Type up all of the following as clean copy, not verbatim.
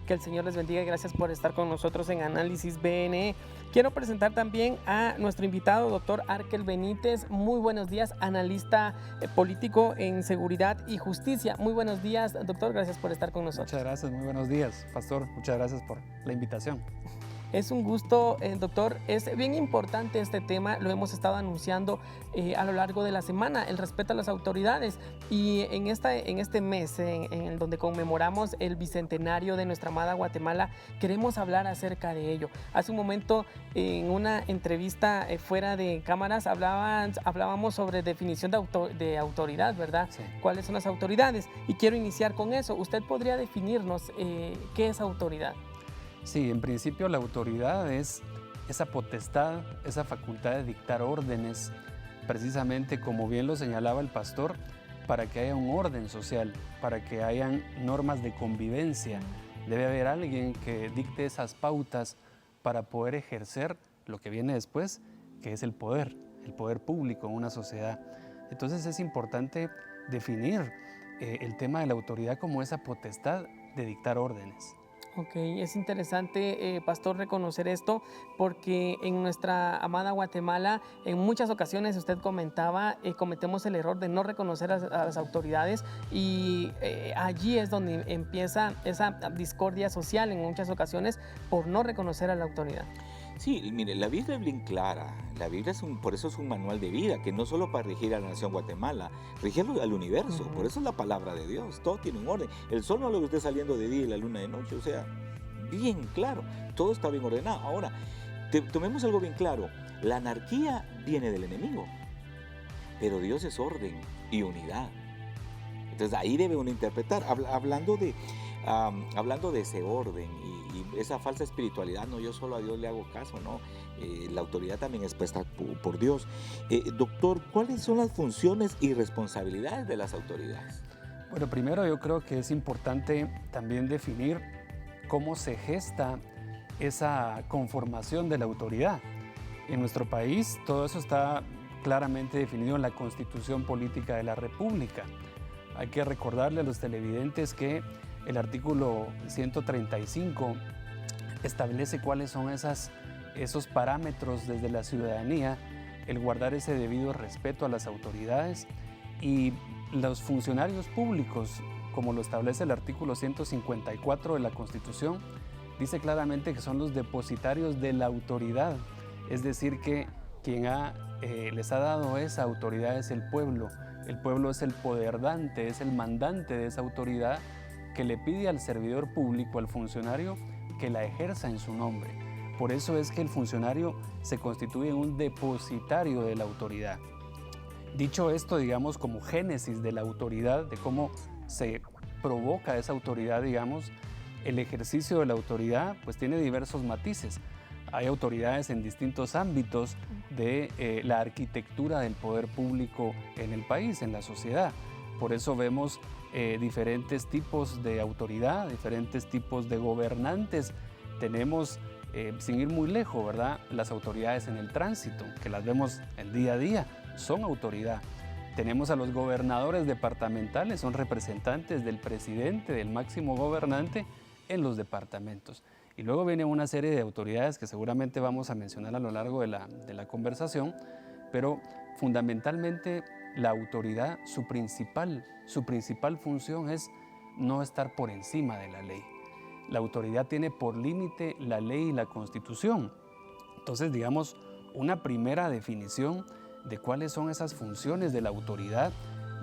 Que el Señor les bendiga y gracias por estar con nosotros en Análisis BNE. Quiero presentar también a nuestro invitado, doctor Arkel Benítez. Muy buenos días, analista político en seguridad y justicia. Muy buenos días, doctor, gracias por estar con nosotros. Muchas gracias, muy buenos días, pastor. Muchas gracias por la invitación. Es un gusto, doctor. Es bien importante este tema, lo hemos estado anunciando a lo largo de la semana, el respeto a las autoridades. Y en este mes, en donde conmemoramos el bicentenario de nuestra amada Guatemala, queremos hablar acerca de ello. Hace un momento, en una entrevista fuera de cámaras, hablábamos sobre definición de autoridad, ¿verdad? Sí. ¿Cuáles son las autoridades? Y quiero iniciar con eso. ¿Usted podría definirnos qué es autoridad? Sí, en principio la autoridad es esa potestad, esa facultad de dictar órdenes, precisamente como bien lo señalaba el pastor, para que haya un orden social, para que hayan normas de convivencia. Debe haber alguien que dicte esas pautas para poder ejercer lo que viene después, que es el poder público en una sociedad. Entonces es importante definir el tema de la autoridad como esa potestad de dictar órdenes. Ok, es interesante, pastor, reconocer esto porque en nuestra amada Guatemala, en muchas ocasiones, usted comentaba, cometemos el error de no reconocer a las autoridades y allí es donde empieza esa discordia social en muchas ocasiones por no reconocer a la autoridad. Sí, mire, la Biblia es bien clara. La Biblia por eso es un manual de vida, que no solo para regir a la nación Guatemala, regir al universo. Por eso es la palabra de Dios. Todo tiene un orden. El sol no lo esté saliendo de día y la luna de noche. O sea, bien claro. Todo está bien ordenado. Ahora, tomemos algo bien claro. La anarquía viene del enemigo, pero Dios es orden y unidad. Entonces ahí debe uno interpretar, hablando de ese orden y esa falsa espiritualidad, no, yo solo a Dios le hago caso, no, la autoridad también es puesta por Dios. Doctor, ¿cuáles son las funciones y responsabilidades de las autoridades? Bueno, primero yo creo que es importante también definir cómo se gesta esa conformación de la autoridad. En nuestro país todo eso está claramente definido en la Constitución Política de la República. Hay que recordarle a los televidentes que el artículo 135 establece cuáles son esos parámetros desde la ciudadanía, el guardar ese debido respeto a las autoridades y los funcionarios públicos, como lo establece el artículo 154 de la Constitución, dice claramente que son los depositarios de la autoridad, es decir, que quien les ha dado esa autoridad es el pueblo. El pueblo es el poderdante, es el mandante de esa autoridad que le pide al servidor público, al funcionario, que la ejerza en su nombre. Por eso es que el funcionario se constituye en un depositario de la autoridad. Dicho esto, digamos, como génesis de la autoridad, de cómo se provoca esa autoridad, digamos, el ejercicio de la autoridad pues tiene diversos matices. Hay autoridades en distintos ámbitos de la arquitectura del poder público en el país, en la sociedad. Por eso vemos diferentes tipos de autoridad, diferentes tipos de gobernantes. Tenemos, sin ir muy lejos, ¿verdad?, las autoridades en el tránsito, que las vemos el día a día, son autoridad. Tenemos a los gobernadores departamentales, son representantes del presidente, del máximo gobernante en los departamentos. Y luego viene una serie de autoridades que seguramente vamos a mencionar a lo largo de la conversación, pero fundamentalmente la autoridad, su principal función es no estar por encima de la ley. La autoridad tiene por límite la ley y la Constitución. Entonces, digamos, una primera definición de cuáles son esas funciones de la autoridad,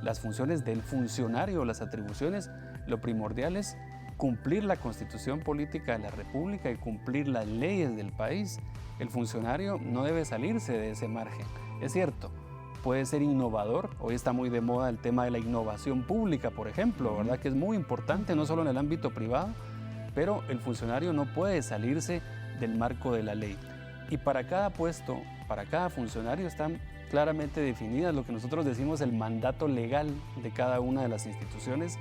las funciones del funcionario, las atribuciones, lo primordial es cumplir la Constitución Política de la República y cumplir las leyes del país. El funcionario no debe salirse de ese margen. Es cierto, puede ser innovador. Hoy está muy de moda el tema de la innovación pública, por ejemplo, ¿verdad?, que es muy importante, no solo en el ámbito privado, pero el funcionario no puede salirse del marco de la ley. Y para cada puesto, para cada funcionario están claramente definidas lo que nosotros decimos el mandato legal de cada una de las instituciones,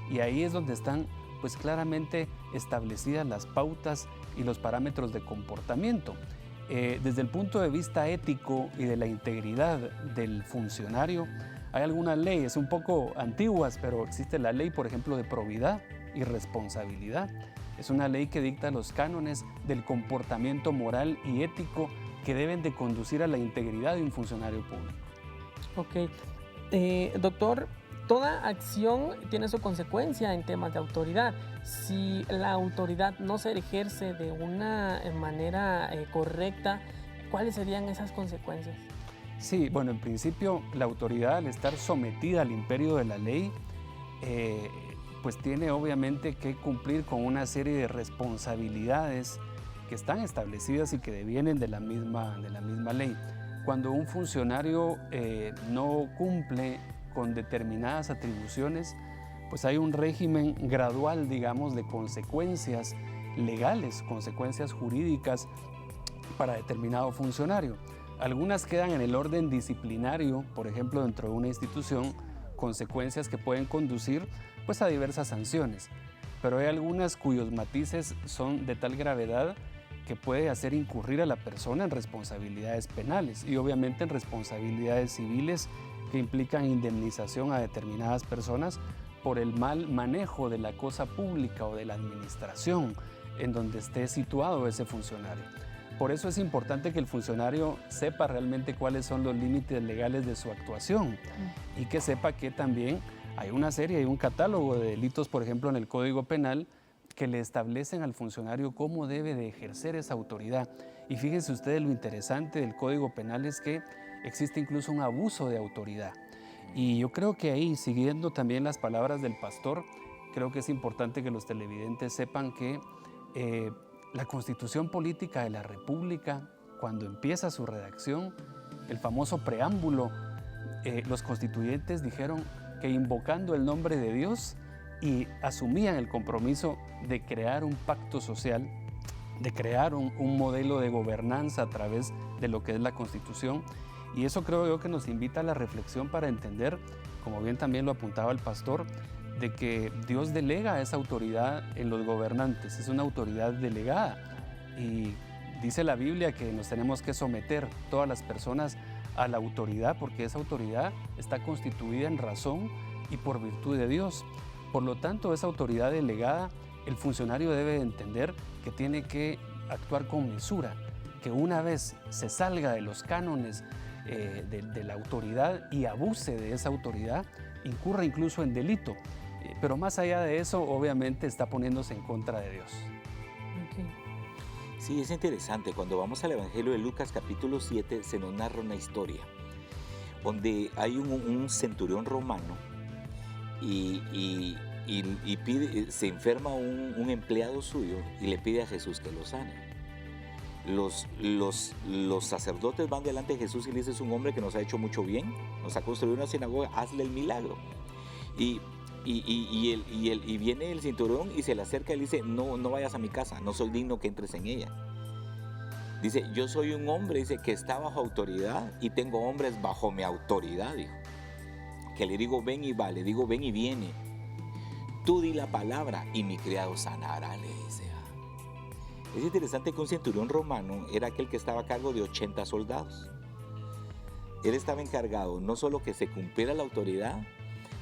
y ahí es donde están pues claramente establecidas las pautas y los parámetros de comportamiento. Desde el punto de vista ético y de la integridad del funcionario, hay algunas leyes un poco antiguas, pero existe la ley, por ejemplo, de probidad y responsabilidad. Es una ley que dicta los cánones del comportamiento moral y ético que deben de conducir a la integridad de un funcionario público. Ok. Doctor, toda acción tiene su consecuencia en temas de autoridad. Si la autoridad no se ejerce de una manera correcta, ¿cuáles serían esas consecuencias? Sí, bueno, en principio la autoridad, al estar sometida al imperio de la ley, pues tiene obviamente que cumplir con una serie de responsabilidades que están establecidas y que devienen de la misma ley. Cuando un funcionario no cumple con determinadas atribuciones, pues hay un régimen gradual, digamos, de consecuencias legales, consecuencias jurídicas para determinado funcionario. Algunas quedan en el orden disciplinario, por ejemplo, dentro de una institución, consecuencias que pueden conducir pues, a diversas sanciones. Pero hay algunas cuyos matices son de tal gravedad que puede hacer incurrir a la persona en responsabilidades penales y obviamente en responsabilidades civiles que implican indemnización a determinadas personas por el mal manejo de la cosa pública o de la administración en donde esté situado ese funcionario. Por eso es importante que el funcionario sepa realmente cuáles son los límites legales de su actuación y que sepa que también hay una serie, hay un catálogo de delitos, por ejemplo, en el Código Penal, que le establecen al funcionario cómo debe de ejercer esa autoridad. Y fíjense ustedes, lo interesante del Código Penal es que existe incluso un abuso de autoridad. Y yo creo que ahí, siguiendo también las palabras del pastor, creo que es importante que los televidentes sepan que la Constitución Política de la República, cuando empieza su redacción, el famoso preámbulo, los constituyentes dijeron que invocando el nombre de Dios y asumían el compromiso de crear un pacto social, de crear un modelo de gobernanza a través de lo que es la Constitución. Y eso creo yo que nos invita a la reflexión para entender, como bien también lo apuntaba el pastor, de que Dios delega esa autoridad en los gobernantes, es una autoridad delegada. Y dice la Biblia que nos tenemos que someter todas las personas a la autoridad, porque esa autoridad está constituida en razón y por virtud de Dios. Por lo tanto, esa autoridad delegada, el funcionario debe entender que tiene que actuar con mesura, que una vez se salga de los cánones de la autoridad y abuse de esa autoridad, incurra incluso en delito. Pero más allá de eso, obviamente está poniéndose en contra de Dios. Okay. Sí, es interesante. Cuando vamos al Evangelio de Lucas capítulo 7, se nos narra una historia donde hay un centurión romano y pide, se enferma un empleado suyo y le pide a Jesús que lo sane. Los sacerdotes van delante de Jesús y le dicen: es un hombre que nos ha hecho mucho bien, nos ha construido una sinagoga, hazle el milagro. Y viene el cinturón y se le acerca y le dice: no vayas a mi casa, no soy digno que entres en ella. Dice: yo soy un hombre, dice, que está bajo autoridad y tengo hombres bajo mi autoridad, dijo. Que le digo ven y va, le digo ven y viene. Tú di la palabra y mi criado sanará, le dice. Es interesante que un centurión romano era aquel que estaba a cargo de 80 soldados. Él estaba encargado no solo que se cumpliera la autoridad,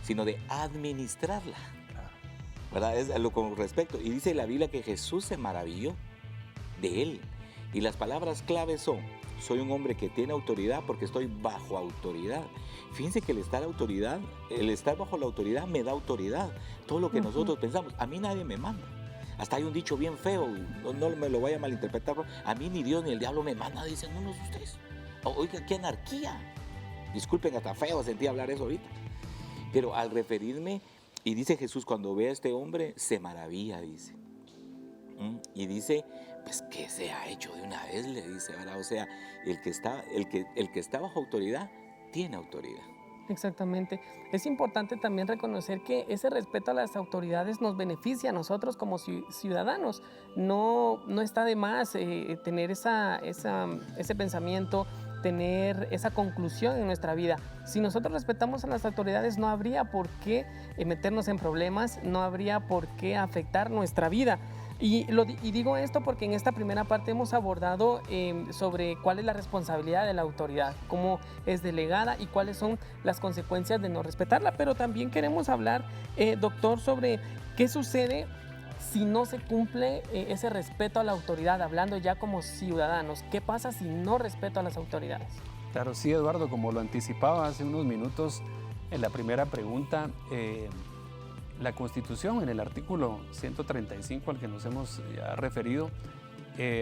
sino de administrarla, ¿verdad? Es a lo con respecto. Y dice la Biblia que Jesús se maravilló de él. Y las palabras claves son: soy un hombre que tiene autoridad porque estoy bajo autoridad. Fíjense que el estar bajo la autoridad me da autoridad. Todo lo que nosotros pensamos, a mí nadie me manda. Hasta hay un dicho bien feo, no me lo vaya a malinterpretar, a mí ni Dios ni el diablo me manda, dicen unos de ustedes. Oiga, qué anarquía. Disculpen, hasta feo sentí hablar eso ahorita. Pero al referirme, y dice Jesús, cuando ve a este hombre, se maravilla, dice. Y dice, pues, ¿qué se ha hecho de una vez? Le dice, ¿verdad? O sea, el que está bajo autoridad, tiene autoridad. Exactamente. Es importante también reconocer que ese respeto a las autoridades nos beneficia a nosotros como ciudadanos. No está de más tener ese pensamiento, tener esa conclusión en nuestra vida. Si nosotros respetamos a las autoridades, no habría por qué meternos en problemas, no habría por qué afectar nuestra vida. Y digo esto porque en esta primera parte hemos abordado sobre cuál es la responsabilidad de la autoridad, cómo es delegada y cuáles son las consecuencias de no respetarla. Pero también queremos hablar, doctor, sobre qué sucede si no se cumple ese respeto a la autoridad, hablando ya como ciudadanos. ¿Qué pasa si no respeto a las autoridades? Claro, sí, Eduardo, como lo anticipaba hace unos minutos en la primera pregunta, la Constitución, en el artículo 135 al que nos hemos ya referido,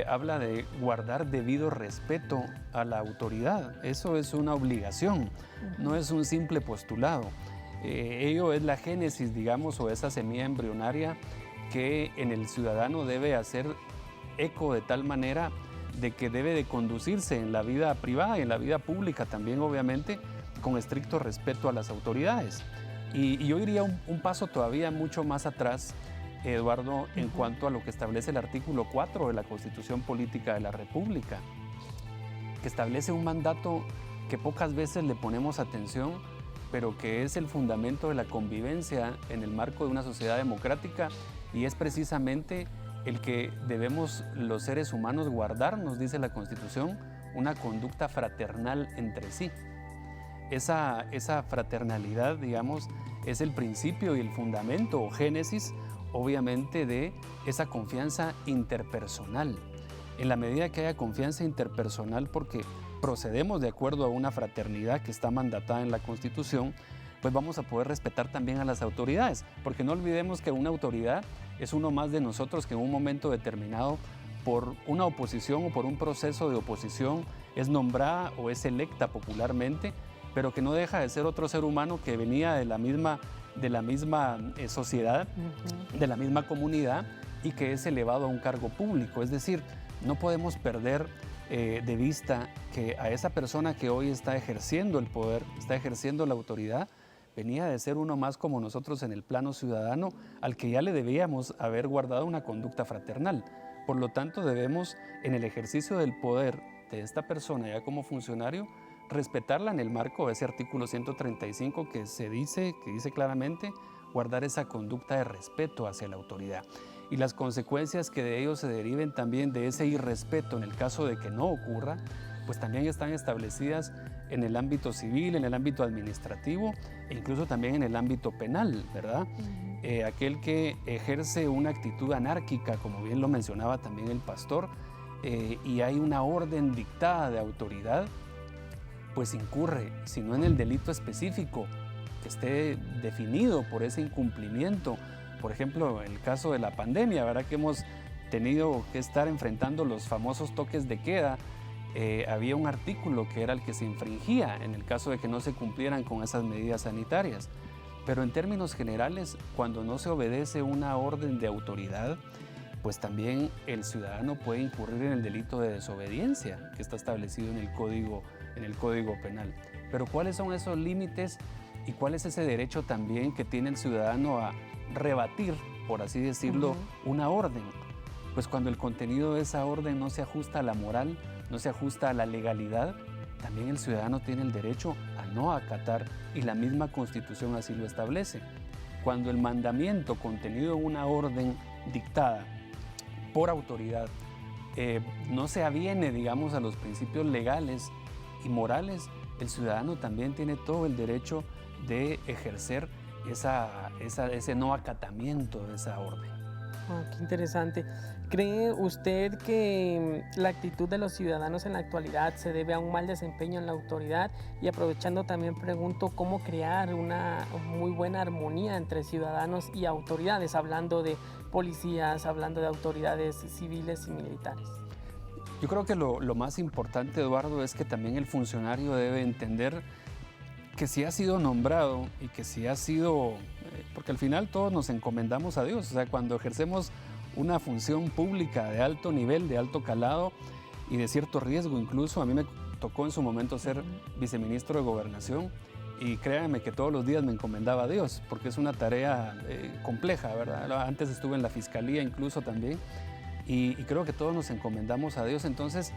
habla de guardar debido respeto a la autoridad. Eso es una obligación, no es un simple postulado. Ello es la génesis, digamos, o esa semilla embrionaria que en el ciudadano debe hacer eco de tal manera de que debe de conducirse en la vida privada y en la vida pública también, obviamente, con estricto respeto a las autoridades. Y yo iría un paso todavía mucho más atrás, Eduardo, en cuanto a lo que establece el artículo 4 de la Constitución Política de la República, que establece un mandato que pocas veces le ponemos atención, pero que es el fundamento de la convivencia en el marco de una sociedad democrática, y es precisamente el que debemos los seres humanos guardar, nos dice la Constitución, una conducta fraternal entre sí. Esa fraternalidad, digamos, es el principio y el fundamento o génesis, obviamente, de esa confianza interpersonal. En la medida que haya confianza interpersonal, porque procedemos de acuerdo a una fraternidad que está mandatada en la Constitución, pues vamos a poder respetar también a las autoridades, porque no olvidemos que una autoridad es uno más de nosotros que en un momento determinado, por una oposición o por un proceso de oposición, es nombrada o es electa popularmente, pero que no deja de ser otro ser humano que venía de la misma sociedad, de la misma comunidad, y que es elevado a un cargo público. Es decir, no podemos perder de vista que a esa persona que hoy está ejerciendo el poder, está ejerciendo la autoridad, venía de ser uno más como nosotros en el plano ciudadano, al que ya le debíamos haber guardado una conducta fraternal. Por lo tanto, debemos, en el ejercicio del poder de esta persona ya como funcionario, respetarla en el marco de ese artículo 135 que dice claramente guardar esa conducta de respeto hacia la autoridad. Y las consecuencias que de ello se deriven también de ese irrespeto en el caso de que no ocurra, pues también están establecidas en el ámbito civil, en el ámbito administrativo e incluso también en el ámbito penal, ¿verdad? Aquel que ejerce una actitud anárquica, como bien lo mencionaba también el pastor, y hay una orden dictada de autoridad, pues incurre, si no en el delito específico que esté definido por ese incumplimiento. Por ejemplo, en el caso de la pandemia, ¿verdad? Que hemos tenido que estar enfrentando los famosos toques de queda, había un artículo que era el que se infringía en el caso de que no se cumplieran con esas medidas sanitarias. Pero en términos generales, cuando no se obedece una orden de autoridad, pues también el ciudadano puede incurrir en el delito de desobediencia que está establecido en el Código Penal. Pero ¿cuáles son esos límites y cuál es ese derecho también que tiene el ciudadano a rebatir, por así decirlo, una orden? Pues cuando el contenido de esa orden no se ajusta a la moral, no se ajusta a la legalidad, también el ciudadano tiene el derecho a no acatar, y la misma Constitución así lo establece. Cuando el mandamiento contenido en una orden dictada por autoridad no se aviene, digamos, a los principios legales y morales, el ciudadano también tiene todo el derecho de ejercer ese no acatamiento de esa orden. Qué interesante. ¿Cree usted que la actitud de los ciudadanos en la actualidad se debe a un mal desempeño en la autoridad? Y aprovechando también pregunto cómo crear una muy buena armonía entre ciudadanos y autoridades, hablando de policías, hablando de autoridades civiles y militares. Yo creo que lo más importante, Eduardo, es que también el funcionario debe entender que si ha sido nombrado y que si ha sido, porque al final todos nos encomendamos a Dios, o sea, cuando ejercemos una función pública de alto nivel, de alto calado y de cierto riesgo incluso, a mí me tocó en su momento ser viceministro de Gobernación, y créanme que todos los días me encomendaba a Dios, porque es una tarea compleja, ¿verdad? Antes estuve en la Fiscalía incluso también, y creo que todos nos encomendamos a Dios. Entonces,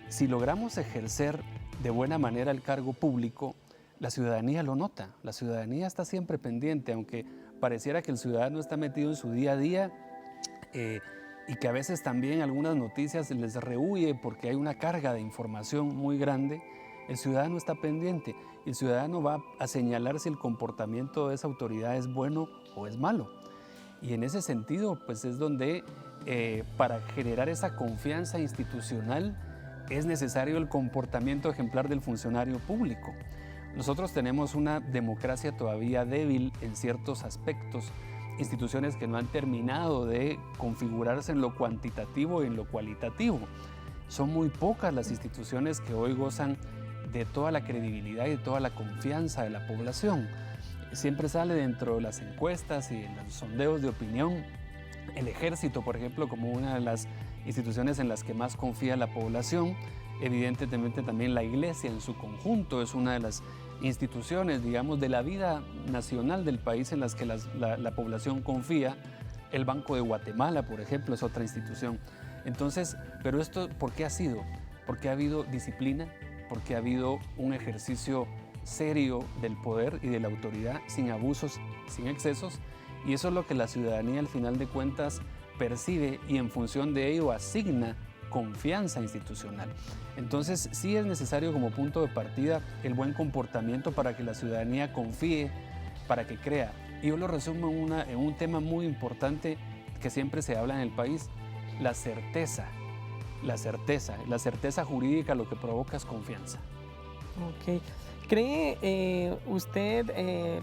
si logramos ejercer de buena manera el cargo público, la ciudadanía lo nota, la ciudadanía está siempre pendiente, aunque pareciera que el ciudadano está metido en su día a día y que a veces también algunas noticias les rehuye porque hay una carga de información muy grande. El ciudadano está pendiente y el ciudadano va a señalar si el comportamiento de esa autoridad es bueno o es malo. Y en ese sentido, pues es donde para generar esa confianza institucional es necesario el comportamiento ejemplar del funcionario público. Nosotros tenemos una democracia todavía débil en ciertos aspectos, instituciones que no han terminado de configurarse en lo cuantitativo y en lo cualitativo. Son muy pocas las instituciones que hoy gozan de toda la credibilidad y de toda la confianza de la población. Siempre sale dentro de las encuestas y en los sondeos de opinión el ejército, por ejemplo, como una de las instituciones en las que más confía la población. Evidentemente también la iglesia en su conjunto es una de las instituciones, digamos, de la vida nacional del país en las que la población confía. El Banco de Guatemala, por ejemplo, es otra institución. Entonces, pero esto, ¿por qué ha sido? Porque ha habido disciplina, porque ha habido un ejercicio serio del poder y de la autoridad, sin abusos, sin excesos, y eso es lo que la ciudadanía al final de cuentas percibe y en función de ello asigna confianza institucional. Entonces sí es necesario como punto de partida el buen comportamiento para que la ciudadanía confíe, para que crea. Y yo lo resumo en un tema muy importante que siempre se habla en el país, la certeza. La certeza jurídica lo que provoca es confianza. Ok. ¿Cree usted,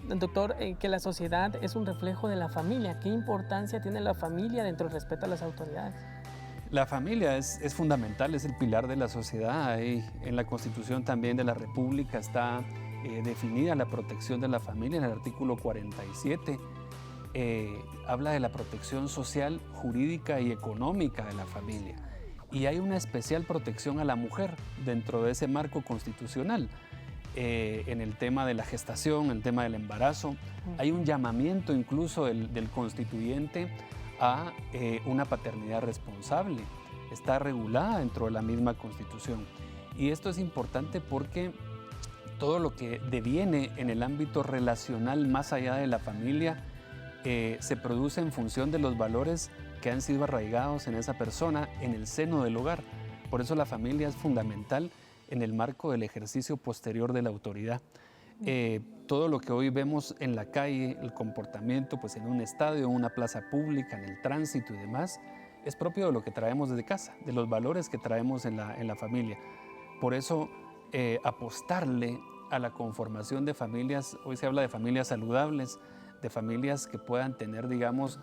doctor, que la sociedad es un reflejo de la familia? ¿Qué importancia tiene la familia dentro del respeto a las autoridades? La familia es fundamental, es el pilar de la sociedad. Ahí en la Constitución también de la República está definida la protección de la familia en el artículo 47. Habla de la protección social, jurídica y económica de la familia. Y hay una especial protección a la mujer dentro de ese marco constitucional. En el tema de la gestación, el tema del embarazo. Hay un llamamiento incluso del constituyente a una paternidad responsable. Está regulada dentro de la misma Constitución. Y esto es importante porque todo lo que deviene en el ámbito relacional más allá de la familia se produce en función de los valores que han sido arraigados en esa persona en el seno del hogar. Por eso la familia es fundamental en el marco del ejercicio posterior de la autoridad. Todo lo que hoy vemos en la calle, el comportamiento pues en un estadio, en una plaza pública, en el tránsito y demás, es propio de lo que traemos desde casa, de los valores que traemos en la familia. Por eso apostarle a la conformación de familias, hoy se habla de familias saludables, de familias que puedan tener, digamos,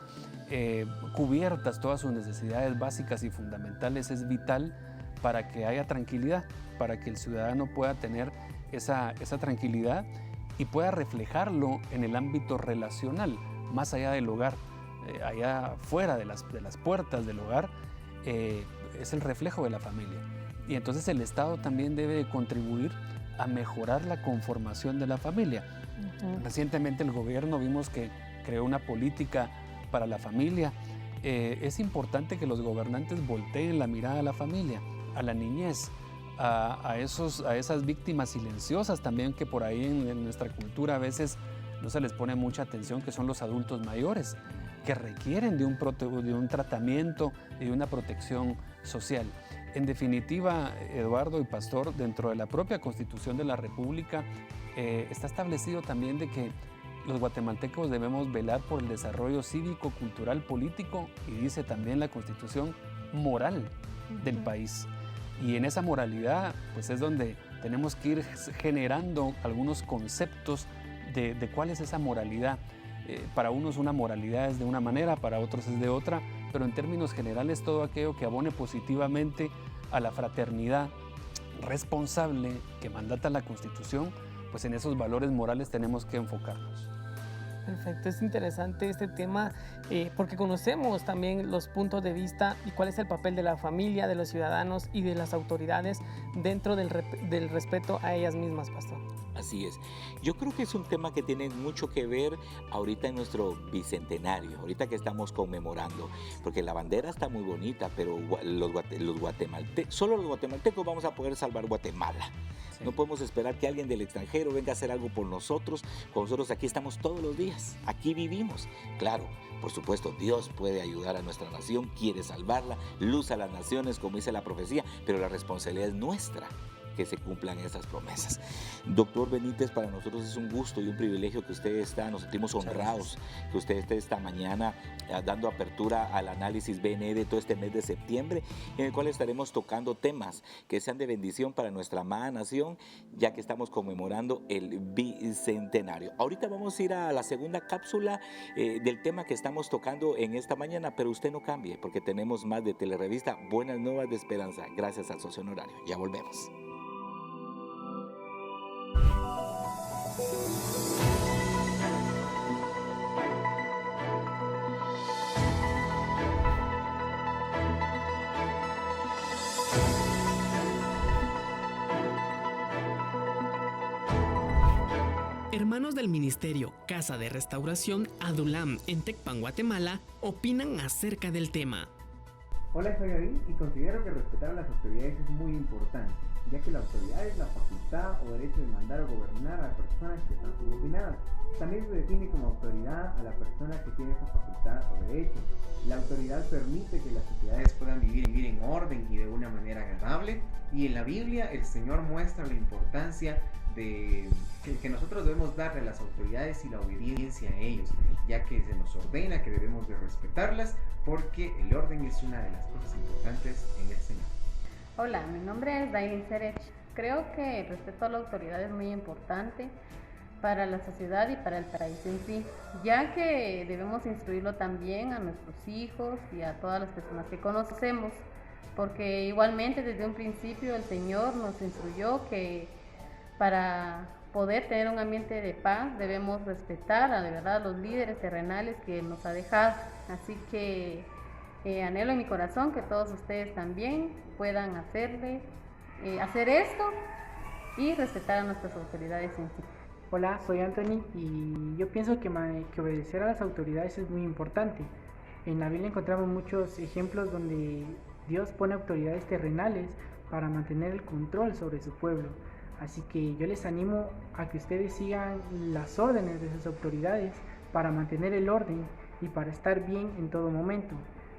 cubiertas todas sus necesidades básicas y fundamentales, es vital para que haya tranquilidad, para que el ciudadano pueda tener esa tranquilidad y pueda reflejarlo en el ámbito relacional, más allá del hogar, allá fuera de las puertas del hogar, es el reflejo de la familia. Y entonces el Estado también debe contribuir a mejorar la conformación de la familia. Recientemente el gobierno vimos que creó una política para la familia. Es importante que los gobernantes volteen la mirada a la familia, a la niñez, a esas víctimas silenciosas también que por ahí en nuestra cultura a veces no se les pone mucha atención, que son los adultos mayores, que requieren de un tratamiento y de una protección social. En definitiva, Eduardo y Pastor, dentro de la propia Constitución de la República está establecido también de que los guatemaltecos debemos velar por el desarrollo cívico, cultural, político y dice también la Constitución moral del país. Y en esa moralidad pues es donde tenemos que ir generando algunos conceptos de cuál es esa moralidad. Para unos una moralidad es de una manera, para otros es de otra, pero en términos generales todo aquello que abone positivamente a la fraternidad responsable que mandata la Constitución, pues en esos valores morales tenemos que enfocarnos. Perfecto, es interesante este tema porque conocemos también los puntos de vista y cuál es el papel de la familia, de los ciudadanos y de las autoridades dentro del respeto a ellas mismas, Pastor. Así es. Yo creo que es un tema que tiene mucho que ver ahorita en nuestro bicentenario, ahorita que estamos conmemorando, porque la bandera está muy bonita, pero los guatemaltecos, solo los guatemaltecos vamos a poder salvar Guatemala. No podemos esperar que alguien del extranjero venga a hacer algo por nosotros. Nosotros aquí estamos todos los días, aquí vivimos. Claro, por supuesto, Dios puede ayudar a nuestra nación, quiere salvarla, luz a las naciones, como dice la profecía, pero la responsabilidad es nuestra, que se cumplan esas promesas. Doctor Benítez, para nosotros es un gusto y un privilegio que usted está, nos sentimos honrados que usted esté esta mañana dando apertura al análisis BNE de todo este mes de septiembre, en el cual estaremos tocando temas que sean de bendición para nuestra amada nación, ya que estamos conmemorando el bicentenario. Ahorita vamos a ir a la segunda cápsula del tema que estamos tocando en esta mañana, pero usted no cambie, porque tenemos más de Telerevista Buenas Nuevas de Esperanza, gracias al socio honorario. Ya volvemos. Hermanos del Ministerio Casa de Restauración Adulam en Tecpan, Guatemala, opinan acerca del tema. Hola, soy David y considero que respetar a las autoridades es muy importante, ya que la autoridad es la facultad o derecho de mandar o gobernar a las personas que están subordinadas. También se define como autoridad a la persona que tiene esa facultad o derecho. La autoridad permite que las sociedades puedan vivir en orden y de una manera agradable, y en la Biblia el Señor muestra la importancia de que nosotros debemos darle a las autoridades y la obediencia a ellos, ya que se nos ordena que debemos de respetarlas, porque el orden es una de las cosas importantes en el Señor. Hola, mi nombre es Dailin Serech. Creo que el respeto a la autoridad es muy importante para la sociedad y para el país en sí, ya que debemos instruirlo también a nuestros hijos y a todas las personas que conocemos, porque igualmente desde un principio el Señor nos instruyó que para poder tener un ambiente de paz debemos respetar de verdad a los líderes terrenales que nos ha dejado. Así que anhelo en mi corazón que todos ustedes también puedan hacer esto y respetar a nuestras autoridades en sí. Hola, soy Anthony y yo pienso que obedecer a las autoridades es muy importante. En la Biblia encontramos muchos ejemplos donde Dios pone autoridades terrenales para mantener el control sobre su pueblo. Así que yo les animo a que ustedes sigan las órdenes de sus autoridades para mantener el orden y para estar bien en todo momento.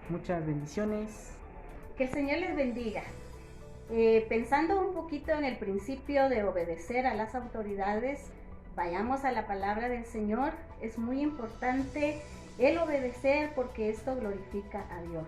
Muchas bendiciones. Que el Señor les bendiga. Pensando un poquito en el principio de obedecer a las autoridades, vayamos a la palabra del Señor. Es muy importante el obedecer porque esto glorifica a Dios.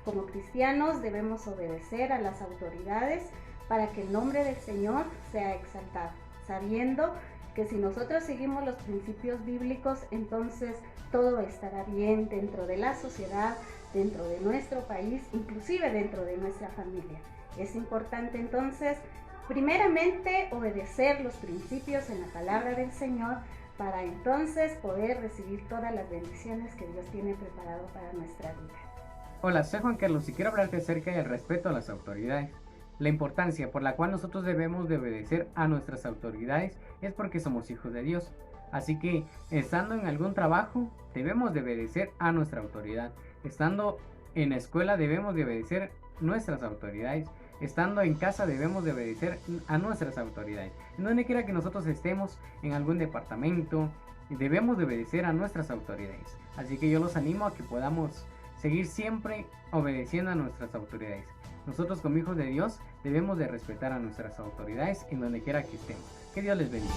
Como cristianos debemos obedecer a las autoridades para que el nombre del Señor sea exaltado, sabiendo que si nosotros seguimos los principios bíblicos, entonces todo estará bien dentro de la sociedad, dentro de nuestro país, inclusive dentro de nuestra familia. Es importante entonces, primeramente, obedecer los principios en la palabra del Señor para entonces poder recibir todas las bendiciones que Dios tiene preparado para nuestra vida. Hola, soy Juan Carlos y quiero hablarte acerca del respeto a las autoridades. La importancia por la cual nosotros debemos de obedecer a nuestras autoridades es porque somos hijos de Dios. Así que, estando en algún trabajo, debemos de obedecer a nuestra autoridad. Estando en la escuela, debemos de obedecer nuestras autoridades. Estando en casa, debemos de obedecer a nuestras autoridades. En donde quiera que nosotros estemos, en algún departamento, debemos de obedecer a nuestras autoridades. Así que yo los animo a que podamos seguir siempre obedeciendo a nuestras autoridades. Nosotros como hijos de Dios debemos de respetar a nuestras autoridades en donde quiera que estemos. Que Dios les bendiga.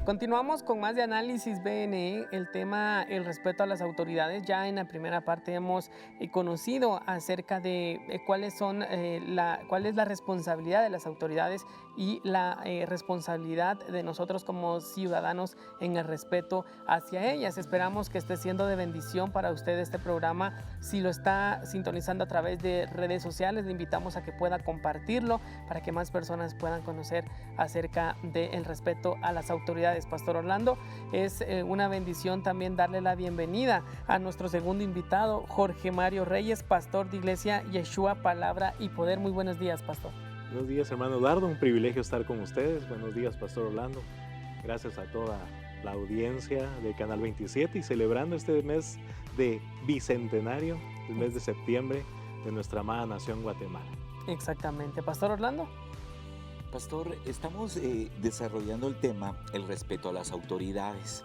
Continuamos con más de análisis BNE, el tema el respeto a las autoridades. Ya en la primera parte hemos conocido acerca de cuál es la responsabilidad de las autoridades y la responsabilidad de nosotros como ciudadanos en el respeto hacia ellas. Esperamos que esté siendo de bendición para usted este programa. Si lo está sintonizando a través de redes sociales, le invitamos a que pueda compartirlo para que más personas puedan conocer acerca del respeto a las autoridades. Pastor Orlando, es una bendición también darle la bienvenida a nuestro segundo invitado, Jorge Mario Reyes, pastor de Iglesia Yeshua, Palabra y Poder. Muy buenos días, pastor. Buenos días, hermano Eduardo, un privilegio estar con ustedes. Buenos días, Pastor Orlando. Gracias a toda la audiencia de Canal 27 y celebrando este mes de bicentenario, el mes de septiembre de nuestra amada nación Guatemala. Exactamente. Pastor Orlando. Pastor, estamos desarrollando el tema, el respeto a las autoridades.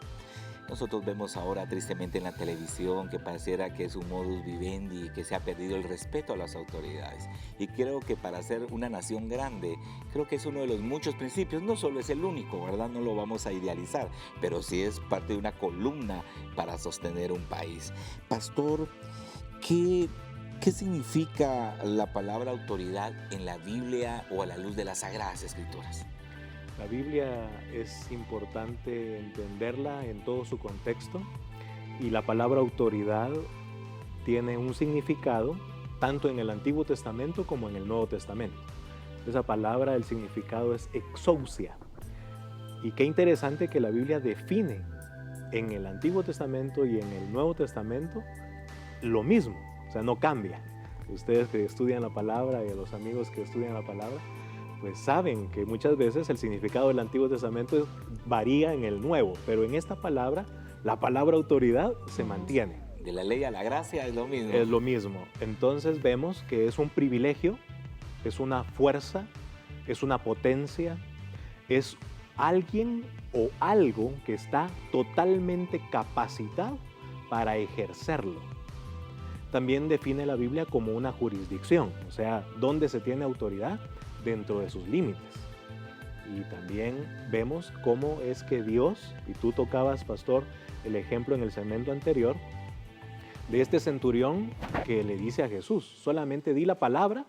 Nosotros vemos ahora tristemente en la televisión que pareciera que es un modus vivendi, que se ha perdido el respeto a las autoridades. Y creo que para ser una nación grande, creo que es uno de los muchos principios, no solo es el único, ¿verdad? No lo vamos a idealizar, pero sí es parte de una columna para sostener un país. Pastor, ¿qué significa la palabra autoridad en la Biblia o a la luz de las Sagradas Escrituras? La Biblia es importante entenderla en todo su contexto y la palabra autoridad tiene un significado tanto en el Antiguo Testamento como en el Nuevo Testamento. Esa palabra, el significado es exousia. Y qué interesante que la Biblia define en el Antiguo Testamento y en el Nuevo Testamento lo mismo, o sea, no cambia. Ustedes que estudian la palabra y a los amigos que estudian la palabra, pues saben que muchas veces el significado del Antiguo Testamento varía en el Nuevo, pero en esta palabra, la palabra autoridad se mantiene. De la ley a la gracia es lo mismo. Es lo mismo. Entonces vemos que es un privilegio, es una fuerza, es una potencia, es alguien o algo que está totalmente capacitado para ejercerlo. También define la Biblia como una jurisdicción, o sea, donde se tiene autoridad dentro de sus límites. Y también vemos cómo es que Dios, y tú tocabas, pastor, el ejemplo en el segmento anterior, de este centurión que le dice a Jesús, solamente di la palabra,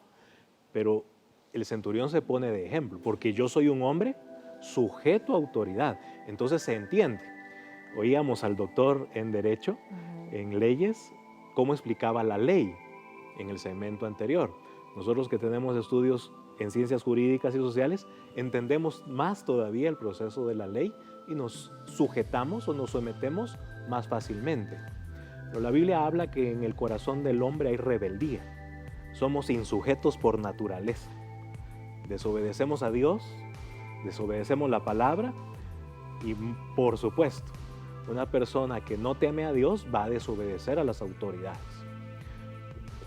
pero el centurión se pone de ejemplo, porque yo soy un hombre sujeto a autoridad. Entonces se entiende. Oíamos al doctor en Derecho, en Leyes, cómo explicaba la ley en el segmento anterior. Nosotros que tenemos estudios en ciencias jurídicas y sociales, entendemos más todavía el proceso de la ley y nos sujetamos o nos sometemos más fácilmente. Pero la Biblia habla que en el corazón del hombre hay rebeldía. Somos insujetos por naturaleza. Desobedecemos a Dios, desobedecemos la palabra y, por supuesto, una persona que no teme a Dios va a desobedecer a las autoridades.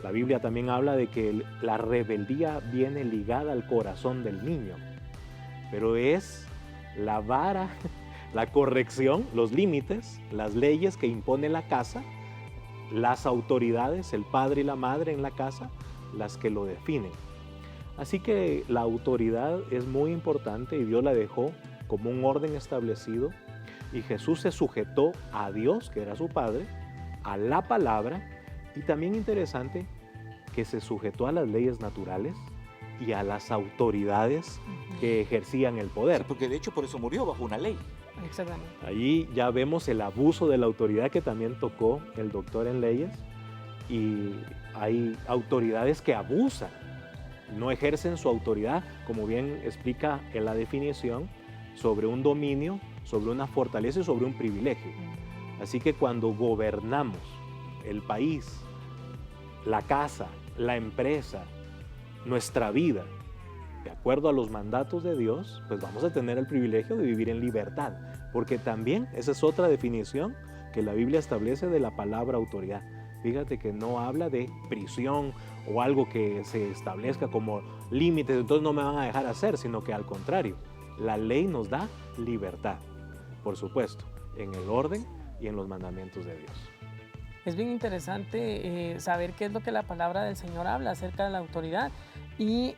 La Biblia también habla de que la rebeldía viene ligada al corazón del niño, pero es la vara, la corrección, los límites, las leyes que impone la casa, las autoridades, el padre y la madre en la casa, las que lo definen. Así que la autoridad es muy importante y Dios la dejó como un orden establecido y Jesús se sujetó a Dios, que era su Padre, a la palabra. Y también interesante que se sujetó a las leyes naturales y a las autoridades que ejercían el poder. Sí, porque de hecho por eso murió bajo una ley. Exactamente. Allí ya vemos el abuso de la autoridad que también tocó el doctor en Leyes, y hay autoridades que abusan, no ejercen su autoridad, como bien explica en la definición, sobre un dominio, sobre una fortaleza y sobre un privilegio. Así que cuando gobernamos el país, la casa, la empresa, nuestra vida, de acuerdo a los mandatos de Dios, pues vamos a tener el privilegio de vivir en libertad, porque también esa es otra definición que la Biblia establece de la palabra autoridad. Fíjate que no habla de prisión o algo que se establezca como límites, entonces no me van a dejar hacer, sino que al contrario, la ley nos da libertad, por supuesto, en el orden y en los mandamientos de Dios. Es bien interesante saber qué es lo que la palabra del Señor habla acerca de la autoridad. Y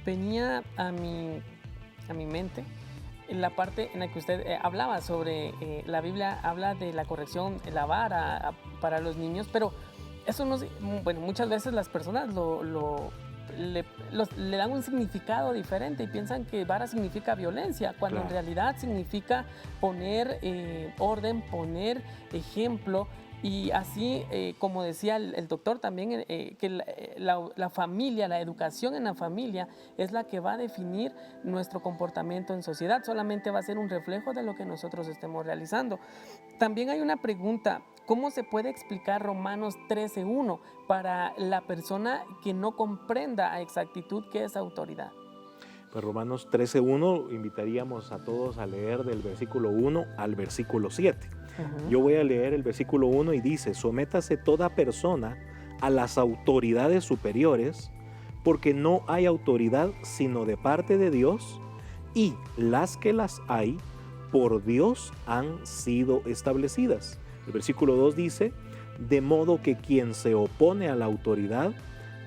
venía a mi mente en la parte en la que usted hablaba sobre la Biblia habla de la corrección, la vara para los niños, pero eso no, bueno, muchas veces las personas le dan un significado diferente y piensan que vara significa violencia, cuando en realidad significa poner orden, poner ejemplo. Y así, como decía el doctor también, que la familia, la educación en la familia es la que va a definir nuestro comportamiento en sociedad. Solamente va a ser un reflejo de lo que nosotros estemos realizando. También hay una pregunta: ¿cómo se puede explicar Romanos 13:1 para la persona que no comprenda a exactitud qué es autoridad? Pues Romanos 13:1 invitaríamos a todos a leer del versículo 1 al versículo 7. Yo voy a leer el versículo 1 y dice: sométase toda persona a las autoridades superiores, porque no hay autoridad sino de parte de Dios, y las que las hay, por Dios han sido establecidas. El versículo 2 dice: de modo que quien se opone a la autoridad,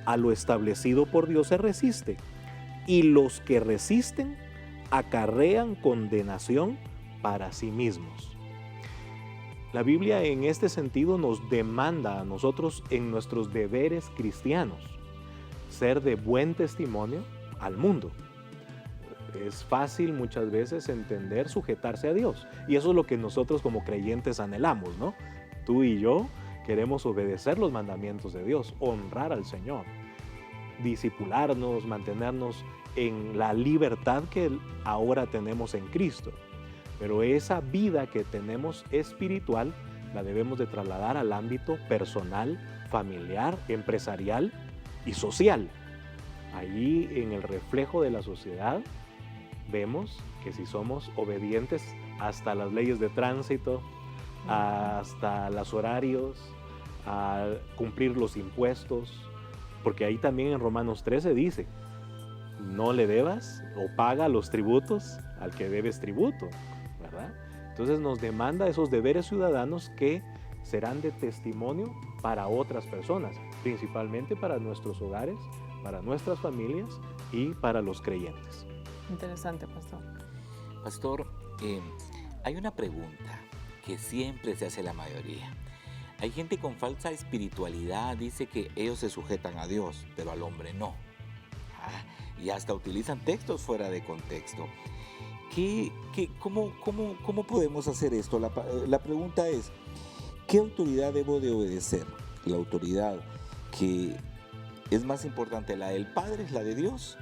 a lo establecido por Dios se resiste, y los que resisten acarrean condenación para sí mismos. La Biblia en este sentido nos demanda a nosotros en nuestros deberes cristianos ser de buen testimonio al mundo. Es fácil muchas veces entender sujetarse a Dios, y eso es lo que nosotros como creyentes anhelamos, ¿no? Tú y yo queremos obedecer los mandamientos de Dios, honrar al Señor, discipularnos, mantenernos en la libertad que ahora tenemos en Cristo. Pero esa vida que tenemos espiritual la debemos de trasladar al ámbito personal, familiar, empresarial y social. Ahí en el reflejo de la sociedad vemos que si somos obedientes hasta las leyes de tránsito, hasta los horarios, a cumplir los impuestos, porque ahí también en Romanos 13 dice: no le debas o paga los tributos al que debes tributo, ¿verdad? Entonces nos demanda esos deberes ciudadanos que serán de testimonio para otras personas, principalmente para nuestros hogares, para nuestras familias y para los creyentes. Interesante, pastor. Pastor, hay una pregunta que siempre se hace la mayoría. Hay gente con falsa espiritualidad, dice que ellos se sujetan a Dios, pero al hombre no. Y hasta utilizan textos fuera de contexto. ¿Cómo podemos hacer esto? La pregunta es: ¿qué autoridad debo de obedecer? ¿La autoridad que es más importante, la del Padre, la de Dios,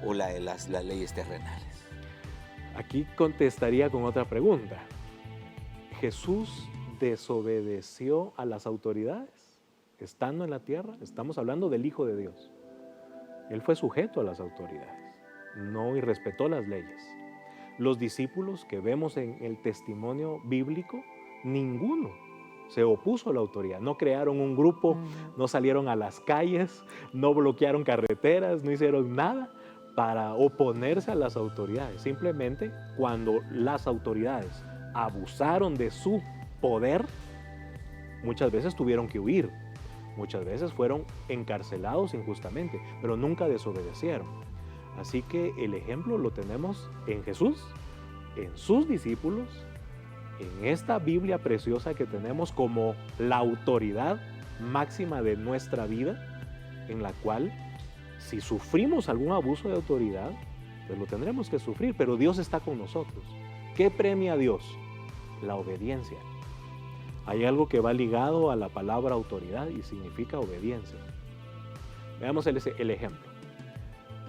o la de las leyes terrenales? Aquí contestaría con otra pregunta. ¿Jesús desobedeció a las autoridades estando en la tierra? Estamos hablando del Hijo de Dios. Él fue sujeto a las autoridades, no irrespetó las leyes. Los discípulos que vemos en el testimonio bíblico, ninguno se opuso a la autoridad. No crearon un grupo, no salieron a las calles, no bloquearon carreteras, no hicieron nada para oponerse a las autoridades. Simplemente cuando las autoridades abusaron de su poder, muchas veces tuvieron que huir, muchas veces fueron encarcelados injustamente, pero nunca desobedecieron. Así que el ejemplo lo tenemos en Jesús, en sus discípulos, en esta Biblia preciosa que tenemos como la autoridad máxima de nuestra vida, en la cual si sufrimos algún abuso de autoridad, pues lo tendremos que sufrir, pero Dios está con nosotros. ¿Qué premia a Dios? La obediencia. Hay algo que va ligado a la palabra autoridad y significa obediencia. Veamos el ejemplo.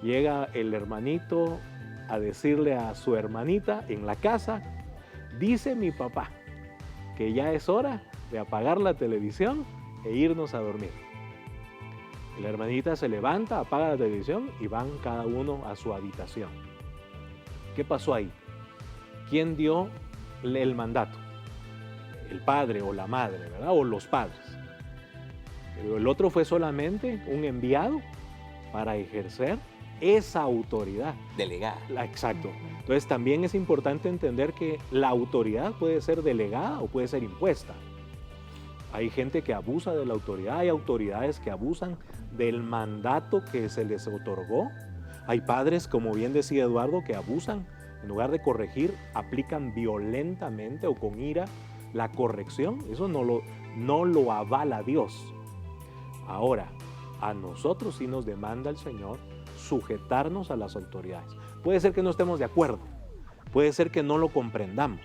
Llega el hermanito a decirle a su hermanita en la casa: dice mi papá que ya es hora de apagar la televisión e irnos a dormir. La hermanita se levanta, apaga la televisión y van cada uno a su habitación. ¿Qué pasó ahí? ¿Quién dio el mandato? El padre o la madre, ¿verdad? O los padres. Pero el otro fue solamente un enviado para ejercer esa autoridad. Delegada. Exacto. Entonces también es importante entender que la autoridad puede ser delegada o puede ser impuesta. Hay gente que abusa de la autoridad, hay autoridades que abusan del mandato que se les otorgó. Hay padres, como bien decía Eduardo, que abusan. En lugar de corregir, aplican violentamente o con ira la corrección. Eso no lo avala Dios. Ahora, a nosotros sí nos demanda el Señor sujetarnos a las autoridades. Puede ser que no estemos de acuerdo, puede ser que no lo comprendamos,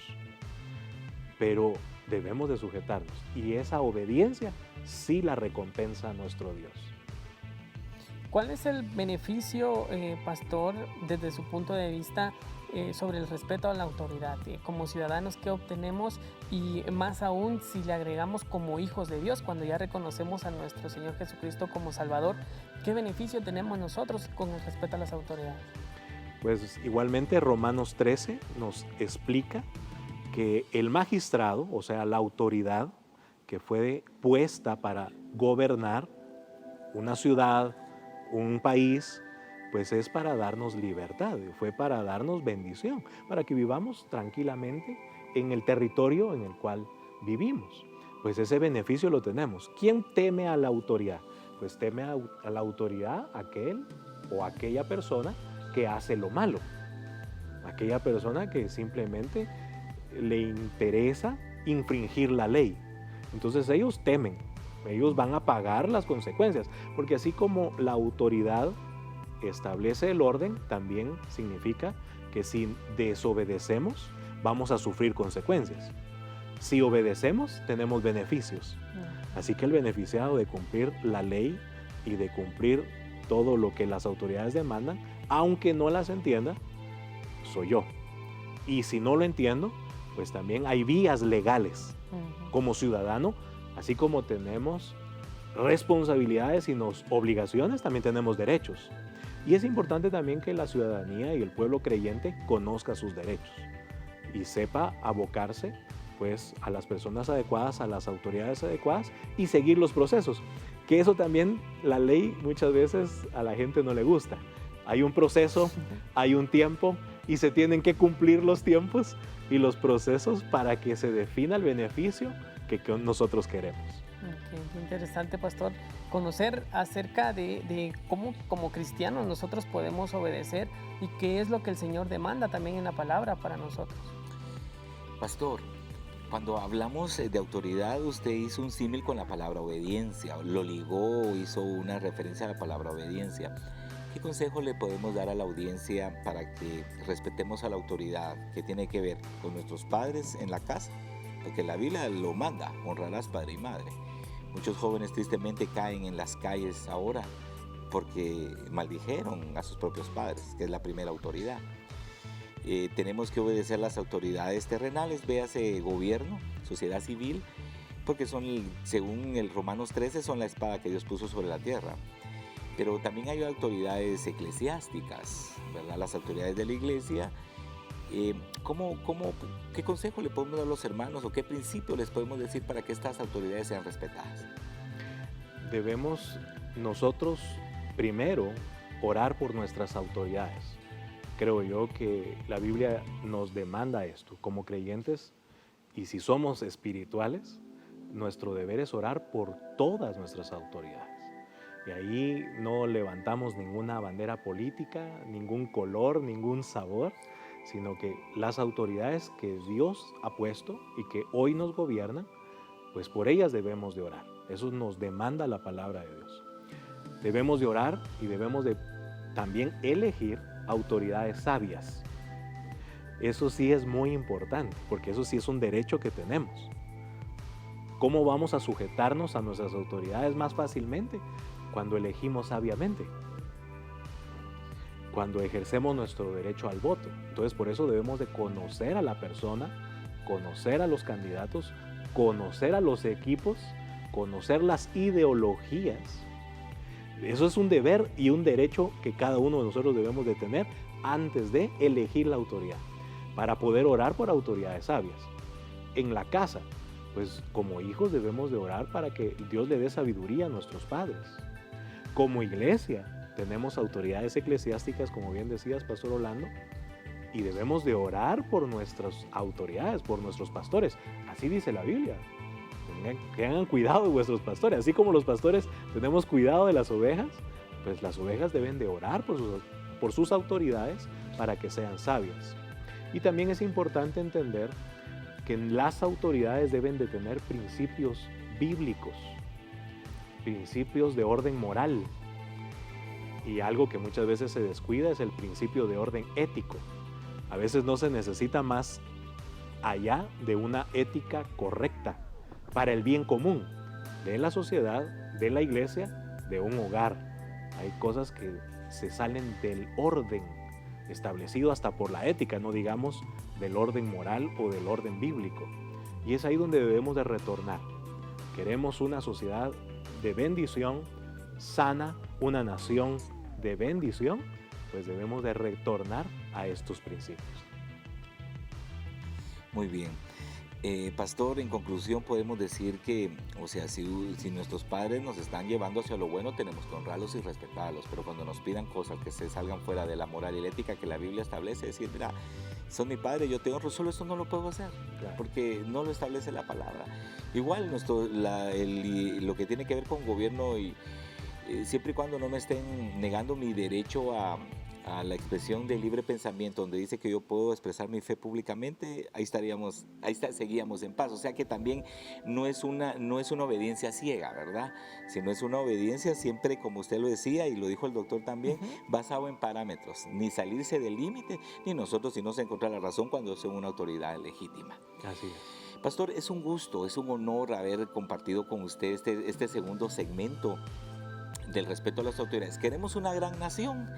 pero debemos de sujetarnos, y esa obediencia sí la recompensa a nuestro Dios. ¿Cuál es el beneficio, pastor, desde su punto de vista, sobre el respeto a la autoridad? Como ciudadanos, ¿qué obtenemos? Y más aún, si le agregamos como hijos de Dios, cuando ya reconocemos a nuestro Señor Jesucristo como Salvador, ¿qué beneficio tenemos nosotros con el respeto a las autoridades? Pues igualmente Romanos 13 nos explica que el magistrado, o sea, la autoridad que fue puesta para gobernar una ciudad, un país, pues es para darnos libertad, fue para darnos bendición, para que vivamos tranquilamente en el territorio en el cual vivimos. Pues ese beneficio lo tenemos. ¿Quién teme a la autoridad? Pues teme a la autoridad aquel o aquella persona que hace lo malo, aquella persona que simplemente le interesa infringir la ley. Entonces ellos temen, ellos van a pagar las consecuencias, porque así como la autoridad establece el orden, también significa que si desobedecemos, vamos a sufrir consecuencias. Si obedecemos, tenemos beneficios. Así que el beneficiado de cumplir la ley y de cumplir todo lo que las autoridades demandan, aunque no las entienda, soy yo. Y si no lo entiendo, pues también hay vías legales. Como ciudadano, así como tenemos responsabilidades y obligaciones, también tenemos derechos. Y es importante también que la ciudadanía y el pueblo creyente conozca sus derechos y sepa abocarse pues a las personas adecuadas, a las autoridades adecuadas y seguir los procesos. Que eso también, la ley muchas veces a la gente no le gusta. Hay un proceso, hay un tiempo y se tienen que cumplir los tiempos y los procesos para que se defina el beneficio que nosotros queremos. Okay, qué interesante, pastor, conocer acerca de cómo como cristianos nosotros podemos obedecer y qué es lo que el Señor demanda también en la palabra para nosotros. Pastor, cuando hablamos de autoridad, usted hizo un símil con la palabra obediencia, lo ligó, hizo una referencia a la palabra obediencia. ¿Qué consejo le podemos dar a la audiencia para que respetemos a la autoridad que tiene que ver con nuestros padres en la casa? Porque la Biblia lo manda, honrarás padre y madre. Muchos jóvenes tristemente caen en las calles ahora porque maldijeron a sus propios padres, que es la primera autoridad. Tenemos que obedecer las autoridades terrenales, véase gobierno, sociedad civil, porque son, según el Romanos 13, son la espada que Dios puso sobre la tierra. Pero también hay autoridades eclesiásticas, ¿verdad? Las autoridades de la iglesia. ¿Qué consejo le podemos dar a los hermanos o qué principio les podemos decir para que estas autoridades sean respetadas? Debemos nosotros primero orar por nuestras autoridades. Creo yo que la Biblia nos demanda esto como creyentes, y si somos espirituales, nuestro deber es orar por todas nuestras autoridades. Y ahí no levantamos ninguna bandera política, ningún color, ningún sabor, sino que las autoridades que Dios ha puesto y que hoy nos gobiernan, pues por ellas debemos de orar. Eso nos demanda la palabra de Dios. Debemos de orar y debemos de también elegir autoridades sabias. Eso sí es muy importante, porque eso sí es un derecho que tenemos. ¿Cómo vamos a sujetarnos a nuestras autoridades más fácilmente? Cuando elegimos sabiamente, cuando ejercemos nuestro derecho al voto. Entonces por eso debemos de conocer a la persona, conocer a los candidatos, conocer a los equipos, conocer las ideologías. Eso es un deber y un derecho que cada uno de nosotros debemos de tener antes de elegir la autoridad, para poder orar por autoridades sabias. En la casa, pues como hijos debemos de orar para que Dios le dé sabiduría a nuestros padres. Como iglesia tenemos autoridades eclesiásticas, como bien decías, Pastor Orlando, y debemos de orar por nuestras autoridades, por nuestros pastores. Así dice la Biblia. Tengan cuidado de vuestros pastores. Así como los pastores tenemos cuidado de las ovejas, pues las ovejas deben de orar por sus autoridades para que sean sabias. Y también es importante entender que las autoridades deben de tener principios bíblicos, principios de orden moral. Y algo que muchas veces se descuida es el principio de orden ético. A veces no se necesita más allá de una ética correcta para el bien común de la sociedad, de la iglesia, de un hogar. Hay cosas que se salen del orden establecido hasta por la ética, no digamos del orden moral o del orden bíblico. Y es ahí donde debemos de retornar. Queremos una sociedad de bendición sana, una nación de bendición, pues debemos de retornar a estos principios. Muy bien. Pastor, en conclusión podemos decir que, o sea, si nuestros padres nos están llevando hacia lo bueno, tenemos que honrarlos y respetarlos, pero cuando nos pidan cosas que se salgan fuera de la moral y la ética que la Biblia establece, decir, mira, son mi padre, yo te honro, solo esto no lo puedo hacer, claro, porque no lo establece la palabra. Igual lo que tiene que ver con gobierno, y siempre y cuando no me estén negando mi derecho a la expresión de libre pensamiento, donde dice que yo puedo expresar mi fe públicamente, seguíamos en paz. O sea que también no es una obediencia ciega, ¿verdad? Sino es una obediencia siempre, como usted lo decía y lo dijo el doctor también, basado en parámetros, ni salirse del límite, ni nosotros si no se encontrar la razón cuando son una autoridad legítima. Así es. Pastor, es un gusto, es un honor haber compartido con usted este segundo segmento del respeto a las autoridades. Queremos una gran nación.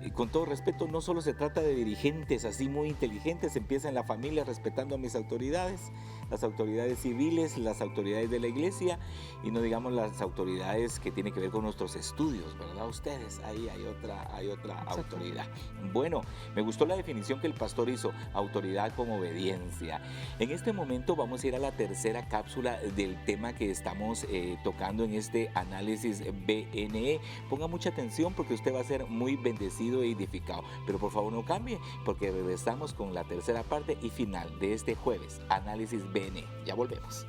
Y con todo respeto, no solo se trata de dirigentes así muy inteligentes, empieza en la familia respetando a mis autoridades, las autoridades civiles, las autoridades de la iglesia, y no digamos las autoridades que tienen que ver con nuestros estudios, ¿verdad? Ustedes, ahí hay otra autoridad. Bueno, me gustó la definición que el pastor hizo, autoridad con obediencia. En este momento vamos a ir a la tercera cápsula del tema que estamos tocando en este análisis BNE. Ponga mucha atención porque usted va a ser muy bendecido e edificado, pero por favor no cambie porque regresamos con la tercera parte y final de este jueves, análisis BNE. Ya volvemos.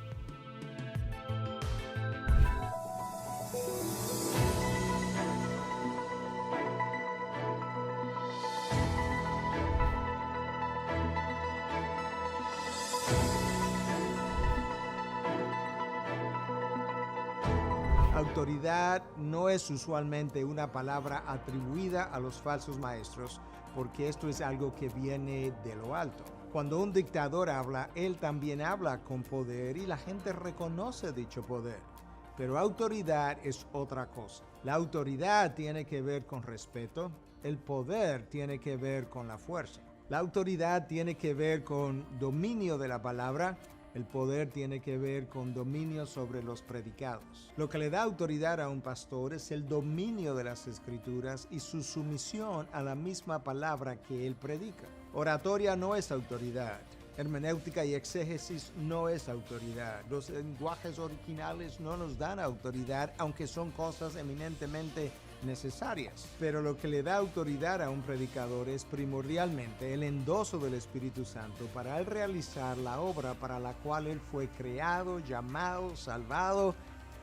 Autoridad no es usualmente una palabra atribuida a los falsos maestros, porque esto es algo que viene de lo alto. Cuando un dictador habla, él también habla con poder y la gente reconoce dicho poder. Pero autoridad es otra cosa. La autoridad tiene que ver con respeto, el poder tiene que ver con la fuerza. La autoridad tiene que ver con dominio de la palabra, el poder tiene que ver con dominio sobre los predicados. Lo que le da autoridad a un pastor es el dominio de las escrituras y su sumisión a la misma palabra que él predica. Oratoria no es autoridad. Hermenéutica y exégesis no es autoridad. Los lenguajes originales no nos dan autoridad, aunque son cosas eminentemente necesarias. Pero lo que le da autoridad a un predicador es primordialmente el endoso del Espíritu Santo para él realizar la obra para la cual él fue creado, llamado, salvado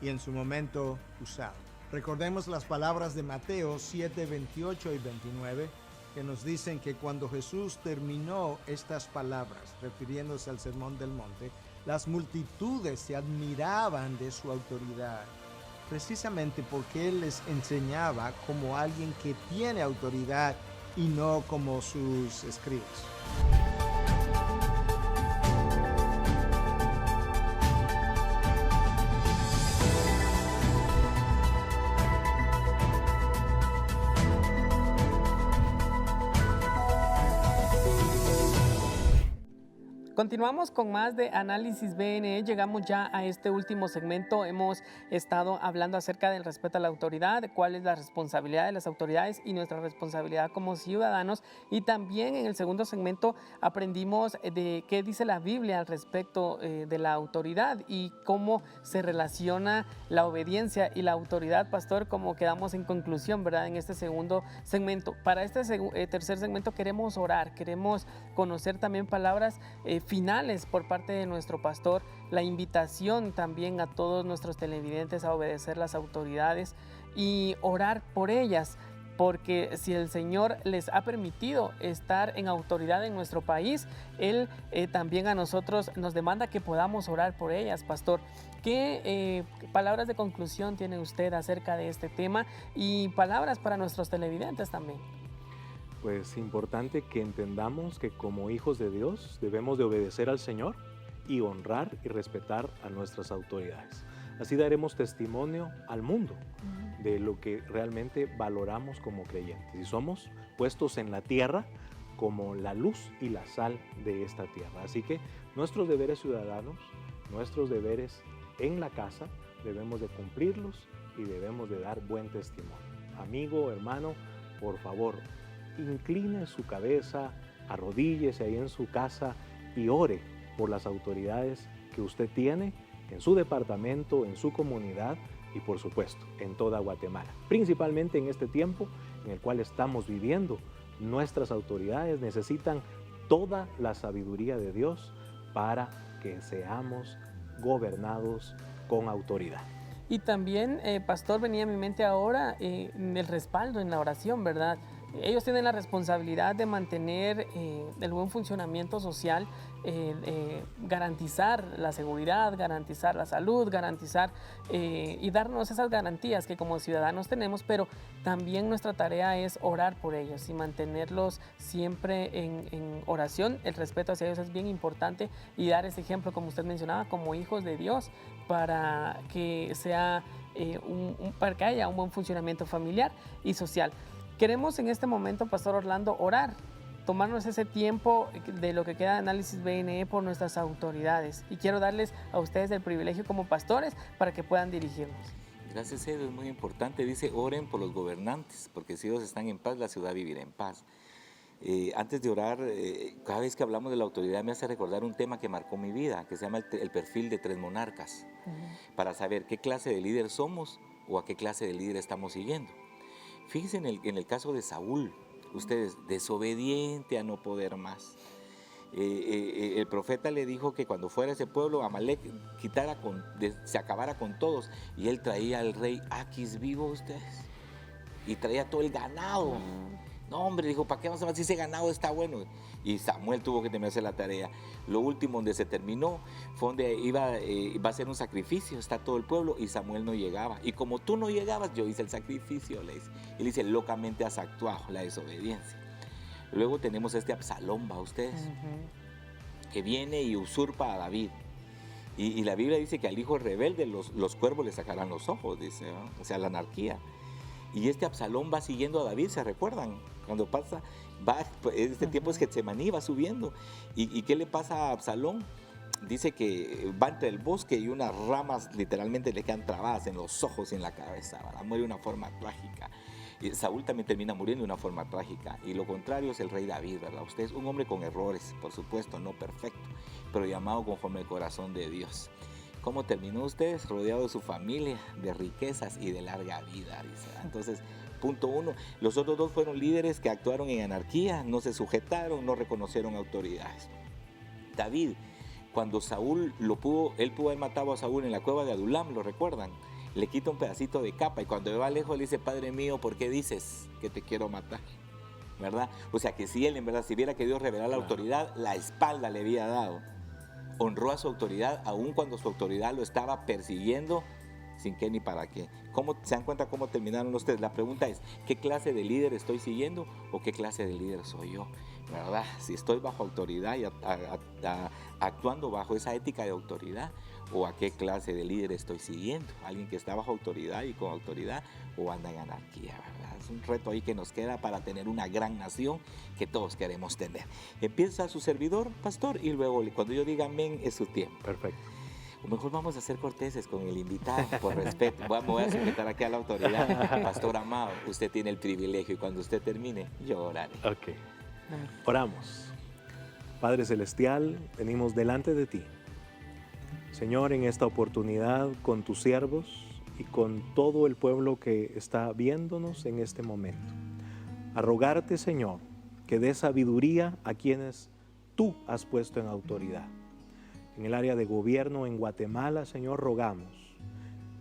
y en su momento usado. Recordemos las palabras de Mateo 7, 28 y 29 que nos dicen que cuando Jesús terminó estas palabras, refiriéndose al Sermón del Monte, las multitudes se admiraban de su autoridad, precisamente porque él les enseñaba como alguien que tiene autoridad y no como sus escribas. Continuamos con más de Análisis BNE, llegamos ya a este último segmento, hemos estado hablando acerca del respeto a la autoridad, de cuál es la responsabilidad de las autoridades y nuestra responsabilidad como ciudadanos, y también en el segundo segmento aprendimos de qué dice la Biblia al respecto de la autoridad y cómo se relaciona la obediencia y la autoridad. Pastor, como quedamos en conclusión, ¿verdad? En este segundo segmento. Para este tercer segmento queremos orar, queremos conocer también palabras finales por parte de nuestro pastor, la invitación también a todos nuestros televidentes a obedecer las autoridades y orar por ellas, porque si el Señor les ha permitido estar en autoridad en nuestro país, Él también a nosotros nos demanda que podamos orar por ellas. Pastor, ¿qué palabras de conclusión tiene usted acerca de este tema y palabras para nuestros televidentes también? Pues importante que entendamos que como hijos de Dios debemos de obedecer al Señor y honrar y respetar a nuestras autoridades. Así daremos testimonio al mundo de lo que realmente valoramos como creyentes y somos puestos en la tierra como la luz y la sal de esta tierra. Así que nuestros deberes ciudadanos, nuestros deberes en la casa, debemos de cumplirlos y debemos de dar buen testimonio. Amigo, hermano, por favor, incline su cabeza, arrodíllese ahí en su casa y ore por las autoridades que usted tiene en su departamento, en su comunidad y por supuesto en toda Guatemala. Principalmente en este tiempo en el cual estamos viviendo, nuestras autoridades necesitan toda la sabiduría de Dios para que seamos gobernados con autoridad. Y también, pastor, venía a mi mente ahora el respaldo en la oración, ¿verdad? Ellos tienen la responsabilidad de mantener el buen funcionamiento social, garantizar la seguridad, garantizar la salud, garantizar y darnos esas garantías que como ciudadanos tenemos, pero también nuestra tarea es orar por ellos y mantenerlos siempre en oración. El respeto hacia ellos es bien importante y dar ese ejemplo, como usted mencionaba, como hijos de Dios, para que sea para que haya un buen funcionamiento familiar y social. Queremos en este momento, Pastor Orlando, orar, tomarnos ese tiempo de lo que queda de Análisis BNE por nuestras autoridades. Y quiero darles a ustedes el privilegio como pastores para que puedan dirigirnos. Gracias, Edu, es muy importante. Dice, oren por los gobernantes, porque si ellos están en paz, la ciudad vivirá en paz. Antes de orar, cada vez que hablamos de la autoridad me hace recordar un tema que marcó mi vida, que se llama el perfil de 3 monarcas, para saber qué clase de líder somos o a qué clase de líder estamos siguiendo. Fíjense en el caso de Saúl, ustedes, desobediente a no poder más. El profeta le dijo que cuando fuera ese pueblo, Amalek se acabara con todos, y él traía al rey Aquis vivo, ustedes, y traía todo el ganado. No, hombre, dijo, ¿para qué vamos a ver si ese ganado está bueno? Y Samuel tuvo que terminarse la tarea. Lo último donde se terminó fue donde iba a ser un sacrificio, está todo el pueblo, y Samuel no llegaba. Y como tú no llegabas, yo hice el sacrificio, le dice. Y le dice, locamente has actuado, la desobediencia. Luego tenemos este Absalón, ¿va ustedes? Que viene y usurpa a David. Y la Biblia dice que al hijo rebelde los cuervos le sacarán los ojos, dice, ¿no? O sea, la anarquía. Y este Absalón va siguiendo a David, ¿se recuerdan? Cuando pasa, este tiempo es Getsemaní, va subiendo. ¿Y qué le pasa a Absalón? Dice que va entre el bosque y unas ramas literalmente le quedan trabadas en los ojos y en la cabeza, ¿verdad? Muere de una forma trágica. Y Saúl también termina muriendo de una forma trágica. Y lo contrario es el rey David, ¿verdad? Usted es un hombre con errores, por supuesto, no perfecto, pero llamado conforme al corazón de Dios. ¿Cómo terminó usted? Rodeado de su familia, de riquezas y de larga vida, dice. Entonces, punto 1, los otros 2 fueron líderes que actuaron en anarquía, no se sujetaron, no reconocieron autoridades. David, cuando Saúl él pudo haber matado a Saúl en la cueva de Adulam, ¿lo recuerdan? Le quita un pedacito de capa y cuando va lejos le dice, Padre mío, ¿por qué dices que te quiero matar? ¿Verdad? O sea que si él en verdad, si viera que Dios revelara la autoridad, la espalda le había dado. Honró a su autoridad aun cuando su autoridad lo estaba persiguiendo sin qué ni para qué. ¿Cómo se dan cuenta cómo terminaron ustedes? La pregunta es, ¿qué clase de líder estoy siguiendo o qué clase de líder soy yo? ¿Verdad? Si estoy bajo autoridad y actuando bajo esa ética de autoridad, o a qué clase de líder estoy siguiendo, alguien que está bajo autoridad y con autoridad, o anda en anarquía, ¿verdad? Es un reto ahí que nos queda para tener una gran nación que todos queremos tener. Empieza su servidor, pastor, y luego cuando yo diga amén es su tiempo. Perfecto. O mejor vamos a ser corteses con el invitado, por respeto. Voy a sujetar aquí a la autoridad. Pastor amado, usted tiene el privilegio y cuando usted termine, yo oraré. Ok. Oramos. Padre Celestial, venimos delante de ti. Señor, en esta oportunidad con tus siervos y con todo el pueblo que está viéndonos en este momento, a rogarte, Señor, que dé sabiduría a quienes tú has puesto en autoridad. En el área de gobierno en Guatemala, Señor, rogamos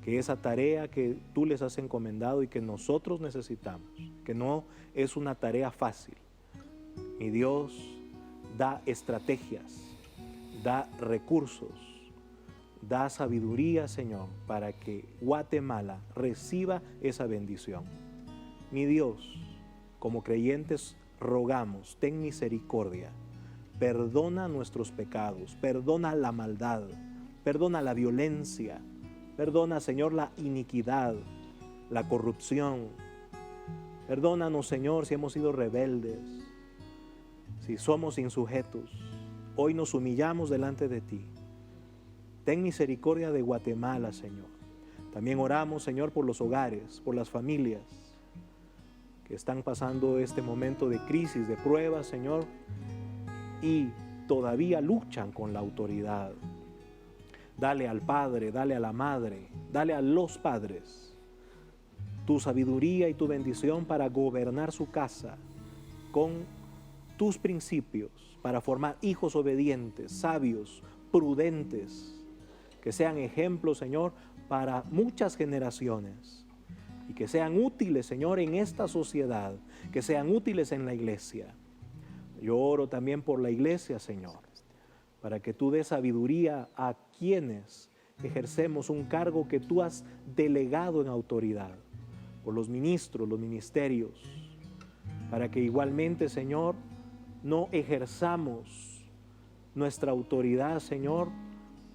que esa tarea que tú les has encomendado y que nosotros necesitamos, que no es una tarea fácil. Mi Dios, da estrategias, da recursos, da sabiduría, Señor, para que Guatemala reciba esa bendición. Mi Dios, como creyentes rogamos, ten misericordia, perdona nuestros pecados, perdona la maldad, perdona la violencia, perdona, Señor, la iniquidad, la corrupción. Perdónanos, Señor, si hemos sido rebeldes, si somos insujetos. Hoy nos humillamos delante de ti. Ten misericordia de Guatemala, Señor. También oramos, Señor, por los hogares, por las familias que están pasando este momento de crisis, de prueba, Señor, y todavía luchan con la autoridad. Dale al padre, dale a la madre, dale a los padres tu sabiduría y tu bendición para gobernar su casa con tus principios, para formar hijos obedientes, sabios, prudentes, que sean ejemplos, Señor, para muchas generaciones y que sean útiles, Señor, en esta sociedad, que sean útiles en la iglesia. Yo oro también por la iglesia, Señor, para que tú des sabiduría a quienes ejercemos un cargo que tú has delegado en autoridad, por los ministros, los ministerios, para que igualmente, Señor, no ejerzamos nuestra autoridad, Señor,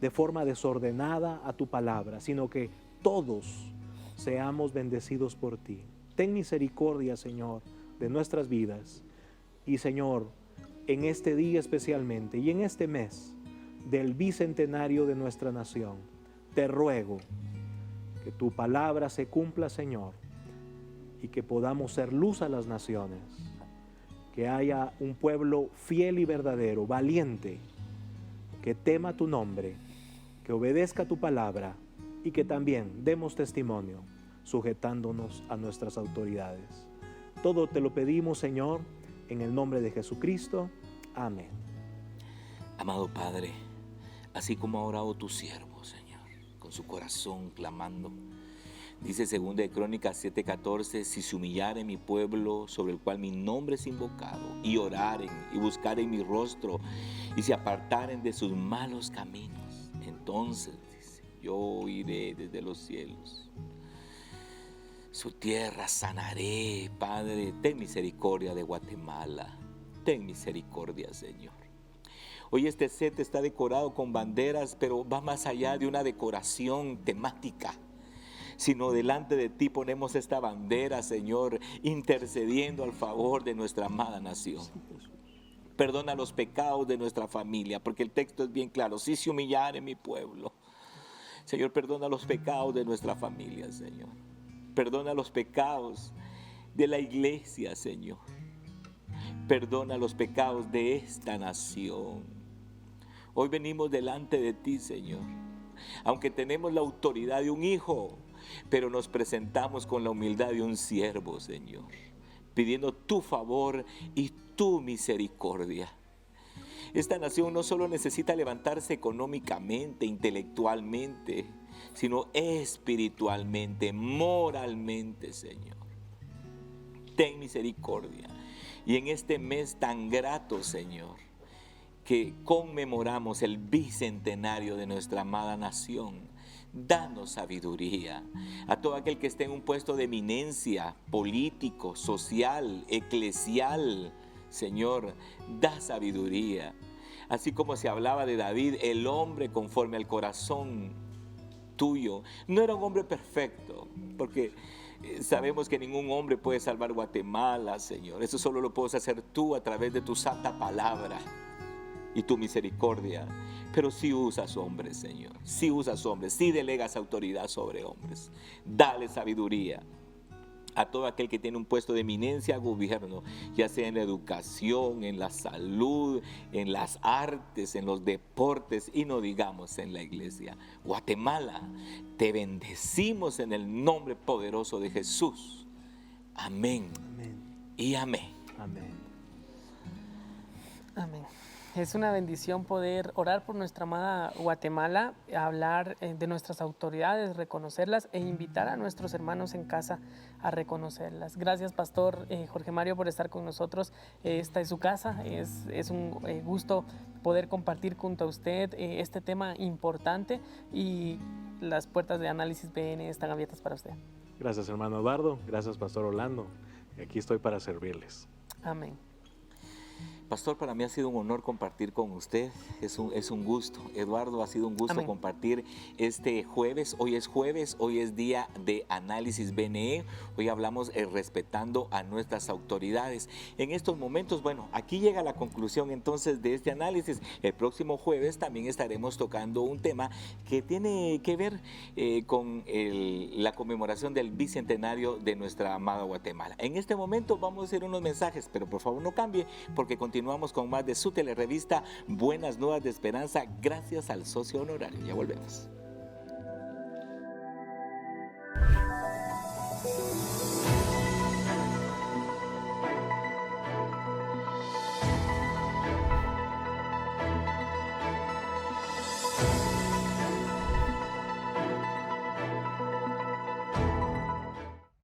de forma desordenada a tu palabra, sino que todos seamos bendecidos por ti. Ten misericordia, Señor, de nuestras vidas. Y, Señor, en este día especialmente y en este mes del bicentenario de nuestra nación, te ruego que tu palabra se cumpla, Señor, y que podamos ser luz a las naciones, que haya un pueblo fiel y verdadero, valiente, que tema tu nombre, que obedezca tu palabra y que también demos testimonio sujetándonos a nuestras autoridades. Todo te lo pedimos, Señor, en el nombre de Jesucristo. Amén. Amado Padre, así como ha orado tu siervo, Señor, con su corazón clamando, dice 2 de Crónicas 7:14, si se humillare mi pueblo sobre el cual mi nombre es invocado, y oraren y buscaren mi rostro, y se apartaren de sus malos caminos, entonces, dice, yo oiré desde los cielos. Su tierra sanaré, Padre, ten misericordia de Guatemala, ten misericordia, Señor. Hoy este set está decorado con banderas, pero va más allá de una decoración temática, sino delante de ti ponemos esta bandera, Señor, intercediendo al favor de nuestra amada nación. Perdona los pecados de nuestra familia, porque el texto es bien claro, si se humillare mi pueblo. Señor, perdona los pecados de nuestra familia, Señor. Perdona los pecados de la iglesia, Señor. Perdona los pecados de esta nación. Hoy venimos delante de ti, Señor. Aunque tenemos la autoridad de un hijo, pero nos presentamos con la humildad de un siervo, Señor, pidiendo tu favor y tu misericordia. Esta nación no solo necesita levantarse económicamente, intelectualmente, sino espiritualmente, moralmente, Señor. Ten misericordia. Y en este mes tan grato, Señor, que conmemoramos el bicentenario de nuestra amada nación, danos sabiduría a todo aquel que esté en un puesto de eminencia político, social, eclesial. Señor, da sabiduría. Así como se hablaba de David, el hombre conforme al corazón tuyo. No era un hombre perfecto, porque sabemos que ningún hombre puede salvar Guatemala, Señor. Eso solo lo puedes hacer tú a través de tu santa palabra y tu misericordia. Pero sí usas hombres, Señor. Sí usas hombres, sí delegas autoridad sobre hombres. Dale sabiduría a todo aquel que tiene un puesto de eminencia, gobierno, ya sea en la educación, en la salud, en las artes, en los deportes y no digamos en la iglesia. Guatemala, te bendecimos en el nombre poderoso de Jesús. Amén. Amén. Y amén. Amén. Amén. Es una bendición poder orar por nuestra amada Guatemala, hablar de nuestras autoridades, reconocerlas e invitar a nuestros hermanos en casa a reconocerlas. Gracias, Pastor Jorge Mario, por estar con nosotros. Esta es su casa, es un gusto poder compartir junto a usted este tema importante y las puertas de Análisis BN están abiertas para usted. Gracias, hermano Eduardo. Gracias, Pastor Orlando. Aquí estoy para servirles. Amén. Pastor, para mí ha sido un honor compartir con usted, es un gusto. Eduardo, ha sido un gusto compartir este jueves. Hoy es día de análisis BNE, hoy hablamos respetando a nuestras autoridades. En estos momentos, bueno, aquí llega la conclusión entonces de este análisis. El próximo jueves también estaremos tocando un tema que tiene que ver con la conmemoración del bicentenario de nuestra amada Guatemala. En este momento vamos a hacer unos mensajes, pero por favor no cambie, porque continuamos con más de su telerevista Buenas Nuevas de Esperanza, gracias al socio honorario. Ya volvemos.